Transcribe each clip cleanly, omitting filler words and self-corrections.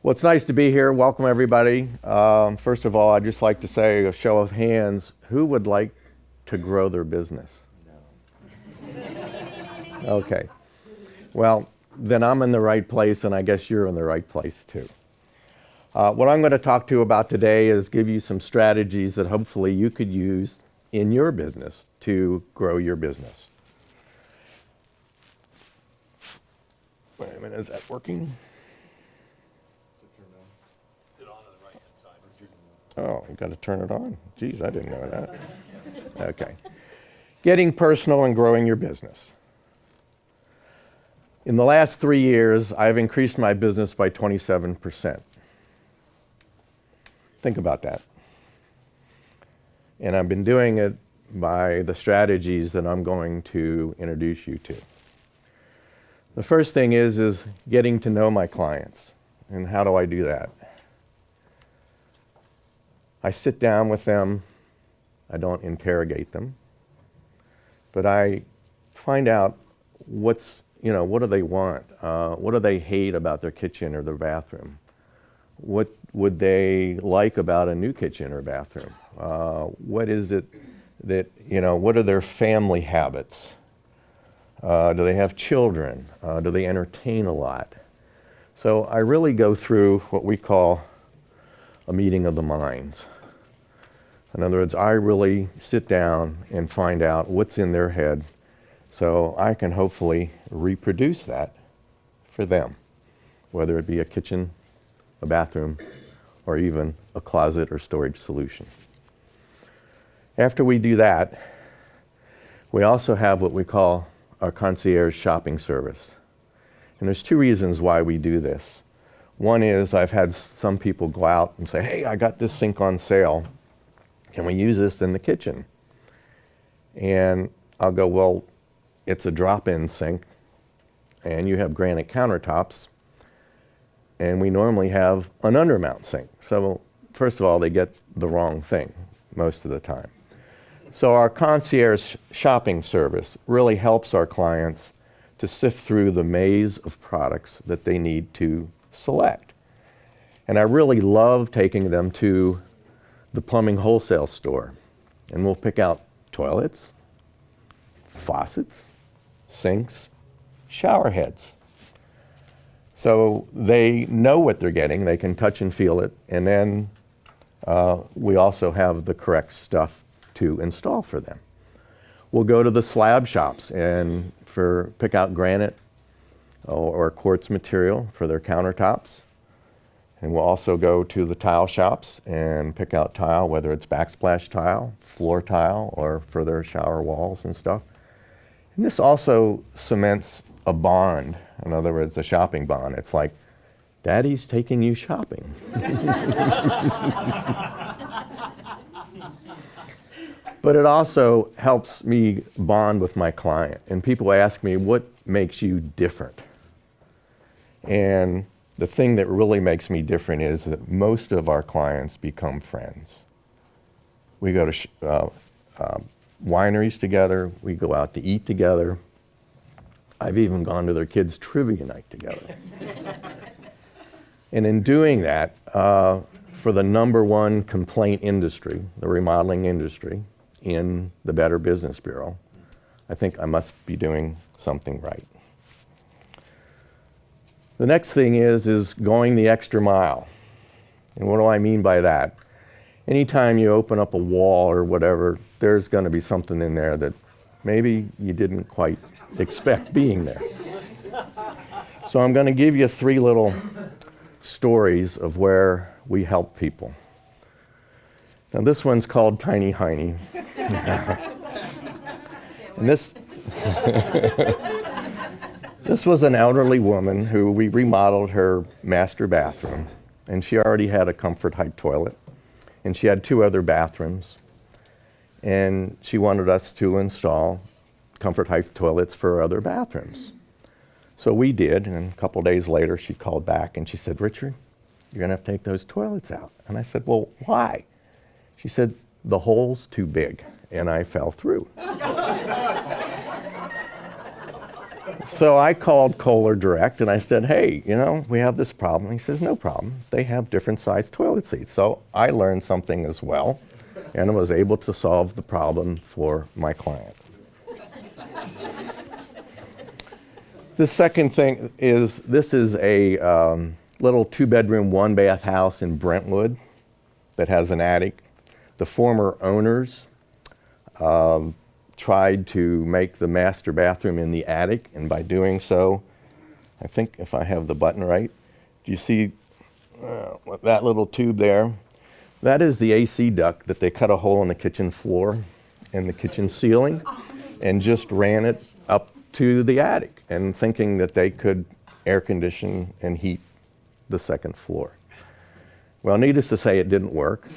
Well, it's nice to be here. Welcome, everybody. First of all, I'd just like to say a show of hands. Who would like to grow their business? No. Okay. Well, then I'm in the right place, and I guess you're in the right place, too. What I'm going to talk to you about today is give you some strategies that hopefully you could use in your business to grow your business. Wait a minute, is that working? Oh, you got to turn it on. Geez, I didn't know that. Okay. Getting personal and growing your business. In the last 3 years, I've increased my business by 27%. Think about that. And I've been doing it by the strategies that I'm going to introduce you to. The first thing is getting to know my clients. And how do I do that? I sit down with them. I don't interrogate them. But I find out what do they want? What do they hate about their kitchen or their bathroom? What would they like about a new kitchen or bathroom? What is it that, what are their family habits? Do they have children? Do they entertain a lot? So I really go through what we call a meeting of the minds. In other words, I really sit down and find out what's in their head so I can hopefully reproduce that for them, whether it be a kitchen, a bathroom, or even a closet or storage solution. After we do that, we also have what we call our concierge shopping service. And there's two reasons why we do this. One is I've had some people go out and say, hey, I got this sink on sale. Can we use this in the kitchen? And I'll go, well, it's a drop-in sink, and you have granite countertops, and we normally have an undermount sink. So first of all, they get the wrong thing most of the time. So our concierge shopping service really helps our clients to sift through the maze of products that they need to select. And I really love taking them to the plumbing wholesale store, and we'll pick out toilets, faucets, sinks, shower heads. So they know what they're getting, they can touch and feel it, and then we also have the correct stuff to install for them. We'll go to the slab shops and pick out granite or quartz material for their countertops. And we'll also go to the tile shops and pick out tile, whether it's backsplash tile, floor tile, or for their shower walls and stuff. And this also cements a bond. In other words, a shopping bond. It's like, Daddy's taking you shopping. But it also helps me bond with my client. And people ask me, what makes you different? And the thing that really makes me different is that most of our clients become friends. We go to wineries together. We go out to eat together. I've even gone to their kids' trivia night together. And in doing that, for the number one complaint industry, the remodeling industry, in the Better Business Bureau, I think I must be doing something right. The next thing is going the extra mile. And what do I mean by that? Anytime you open up a wall or whatever, there's going to be something in there that maybe you didn't quite expect being there. So I'm going to give you 3 little stories of where we help people. Now this one's called Tiny Heiny. And this was an elderly woman who we remodeled her master bathroom, and she already had a Comfort Height toilet, and she had 2 other bathrooms, and she wanted us to install Comfort Height toilets for other bathrooms. So we did, and a couple days later she called back and she said, Richard, you're gonna have to take those toilets out. And I said, well, why? She said, the hole's too big, and I fell through. So I called Kohler direct and I said, hey, we have this problem. He says, no problem. They have different sized toilet seats. So I learned something as well and was able to solve the problem for my client. The second thing is, this is a little 2-bedroom, 1-bath house in Brentwood that has an attic. The former owners tried to make the master bathroom in the attic, and by doing so, I think if I have the button right, do you see that little tube there? That is the AC duct that they cut a hole in the kitchen floor and the kitchen ceiling and just ran it up to the attic, and thinking that they could air condition and heat the second floor. Well, needless to say, it didn't work.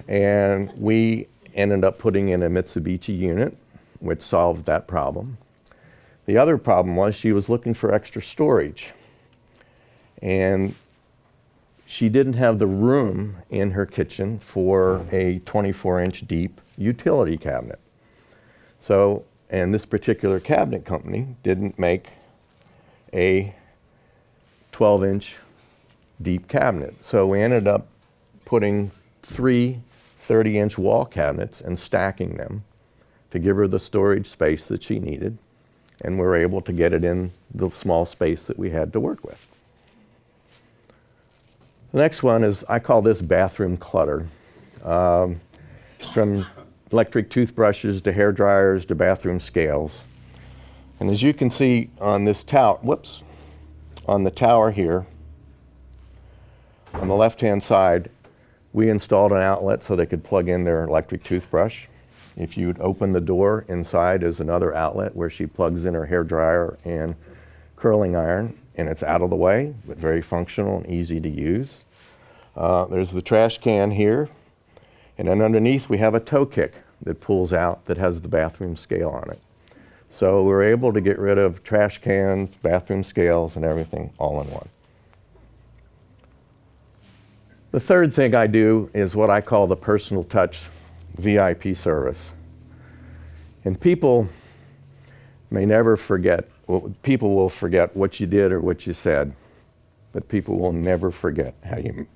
And we ended up putting in a Mitsubishi unit, which solved that problem. The other problem was she was looking for extra storage. And she didn't have the room in her kitchen for a 24-inch deep utility cabinet. So, and this particular cabinet company didn't make a 12-inch deep cabinet. So we ended up putting 3 30-inch wall cabinets and stacking them to give her the storage space that she needed, and we were able to get it in the small space that we had to work with. The next one is, I call this bathroom clutter. From electric toothbrushes to hair dryers to bathroom scales. And as you can see on this tower, on the tower here, on the left-hand side, we installed an outlet so they could plug in their electric toothbrush. If you'd open the door, inside is another outlet where she plugs in her hair dryer and curling iron, and it's out of the way, but very functional and easy to use. There's the trash can here, and then underneath we have a toe kick that pulls out that has the bathroom scale on it. So we're able to get rid of trash cans, bathroom scales, and everything all in one. The third thing I do is what I call the personal touch VIP service. And people may never forget, people will forget what you did or what you said, but people will never forget how you,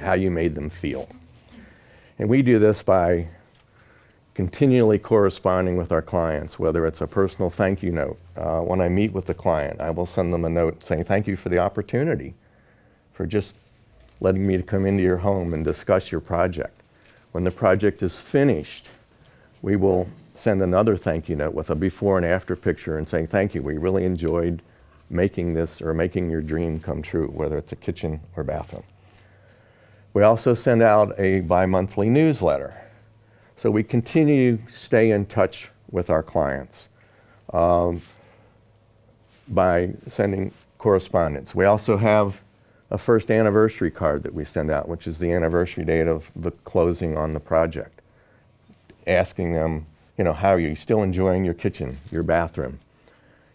how you made them feel. And we do this by continually corresponding with our clients, whether it's a personal thank you note. When I meet with the client, I will send them a note saying, thank you for the opportunity, for just letting me to come into your home and discuss your project. When the project is finished, we will send another thank you note with a before and after picture and saying, thank you, we really enjoyed making this or making your dream come true, whether it's a kitchen or bathroom. We also send out a bi-monthly newsletter. So we continue to stay in touch with our clients by sending correspondence. We also have a first anniversary card that we send out, which is the anniversary date of the closing on the project, asking them, how are you still enjoying your kitchen, your bathroom?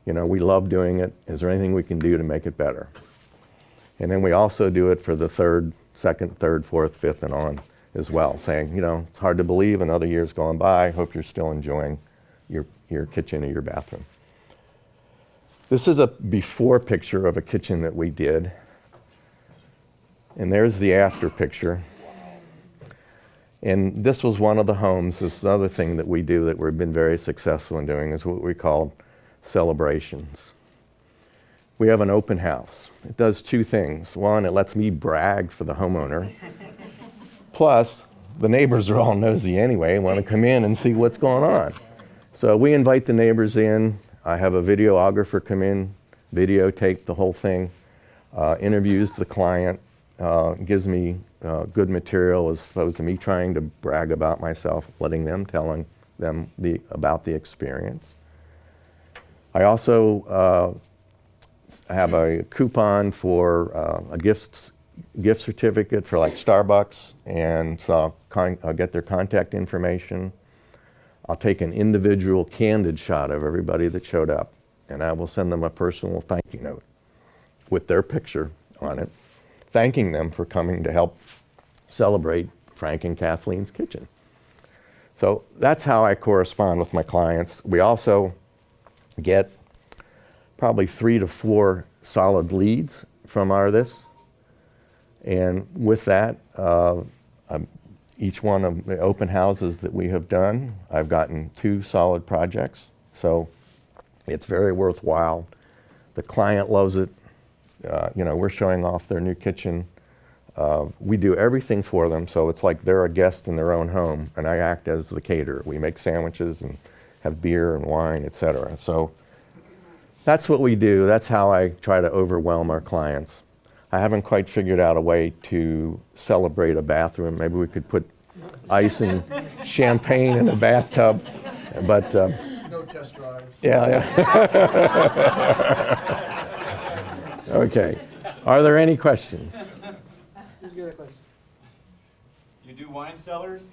We love doing it. Is there anything we can do to make it better? And then we also do it for the second, third, fourth, fifth, and on as well, saying, it's hard to believe another year's gone by. Hope you're still enjoying your kitchen or your bathroom. This is a before picture of a kitchen that we did. And there's the after picture. And this was one of the homes. This is another thing that we do that we've been very successful in doing is what we call celebrations. We have an open house. It does 2 things. One, it lets me brag for the homeowner. Plus, the neighbors are all nosy anyway and want to come in and see what's going on. So we invite the neighbors in. I have a videographer come in, videotape the whole thing, interviews the client, gives me good material as opposed to me trying to brag about myself, letting them, telling them about the experience. I also have a coupon for a gift certificate for like Starbucks, and so I'll get their contact information. I'll take an individual candid shot of everybody that showed up, and I will send them a personal thank you note with their picture on it, thanking them for coming to help celebrate Frank and Kathleen's kitchen. So that's how I correspond with my clients. We also get probably 3 to 4 solid leads from this. And with that, each one of the open houses that we have done, I've gotten 2 solid projects. So it's very worthwhile. The client loves it. We're showing off their new kitchen. We do everything for them, so it's like they're a guest in their own home, and I act as the caterer. We make sandwiches and have beer and wine, etc. So that's what we do. That's how I try to overwhelm our clients. I haven't quite figured out a way to celebrate a bathroom. Maybe we could put ice and champagne in a bathtub, but no test drives. yeah. Okay. Are there any questions? Who's got a question? You do wine cellars?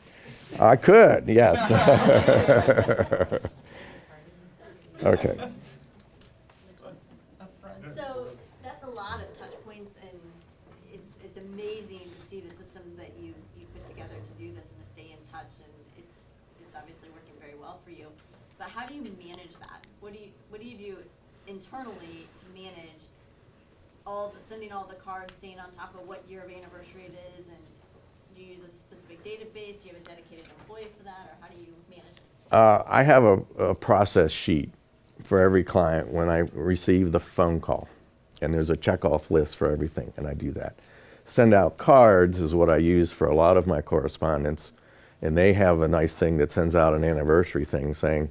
I could, yes. Okay. So that's a lot of touch points, and it's amazing to see the systems that you put together to do this and to stay in touch, and it's obviously working very well for you. But how do you manage that? What do you do internally to manage sending all the cards, staying on top of what year of anniversary it is, and do you use a specific database? Do you have a dedicated employee for that, or how do you manage it? I have a process sheet for every client when I receive the phone call, and there's a checkoff list for everything, and I do that. Send out cards is what I use for a lot of my correspondence, and they have a nice thing that sends out an anniversary thing saying,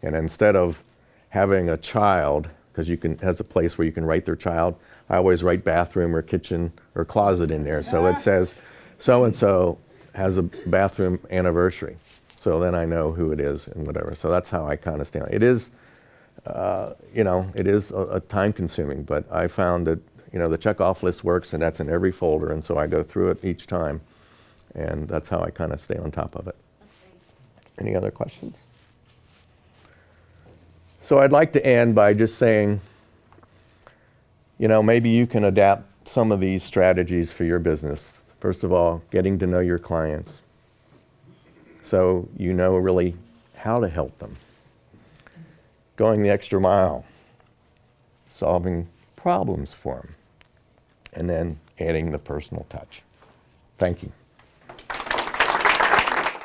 and instead of having a child, because has a place where you can write their child, I always write bathroom or kitchen or closet in there. So it says, so-and-so has a bathroom anniversary. So then I know who it is and whatever. So that's how I kind of stand. It is, it is a time consuming, but I found that, the checkoff list works, and that's in every folder. And so I go through it each time, and that's how I kind of stay on top of it. Any other questions? So I'd like to end by just saying, maybe you can adapt some of these strategies for your business. First of all, getting to know your clients, so you know really how to help them. Going the extra mile, solving problems for them, and then adding the personal touch. Thank you.